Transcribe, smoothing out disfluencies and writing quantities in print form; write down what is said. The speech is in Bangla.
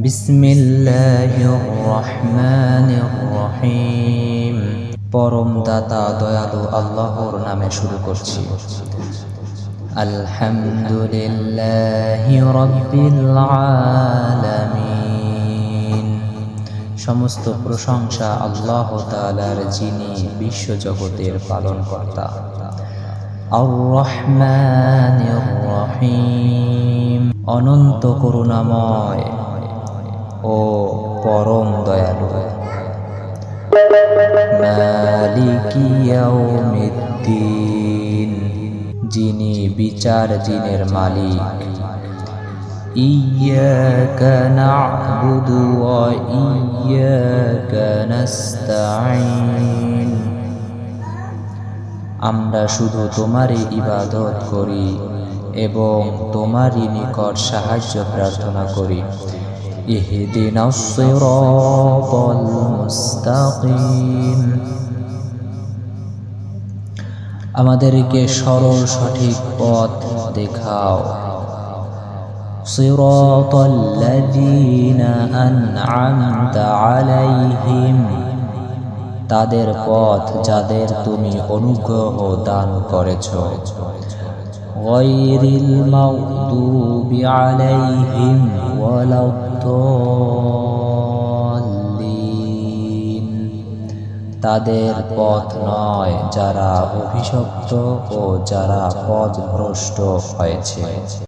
বিসমিল্লাহির রহমানির রহিম। পরম দাতা দয়ালু আল্লাহর নামে শুরু করছি। আলহামদুলিল্লাহি রাব্বিল আলামিন। সমস্ত প্রশংসা আল্লাহ তাআলার, যিনি বিশ্বজগতের পালনকর্তা। আর রহমানির রহিম, অনন্ত করুণাময় ও পরম দয়ালু। মালিকি ইয়াউমিদ্দিন, যিনি বিচার দিনের মালিক। ইয়্যাকা না'বুদু ওয়া ইয়্যাকা নাস্তাঈন, আমরা শুধু তোমারই ইবাদত করি এবং তোমারই নিকট সাহায্য প্রার্থনা করি। ইহদিনাস সিরাতাল মুস্তাকিম, আমাদেরকে সরল সঠিক পথ দেখাও। সিরাতাল্লাযীনা আন'আমতা আলাইহিম, তাদের পথ যাদের তুমি অনুগ্রহ দান করেছ। গায়রিল মাগদুবি আলাইহিম ওয়ালাদ-দাল্লিন, তাদের পথ নয় যারা অভিশপ্ত ও যারা পথভ্রষ্ট হয়েছে।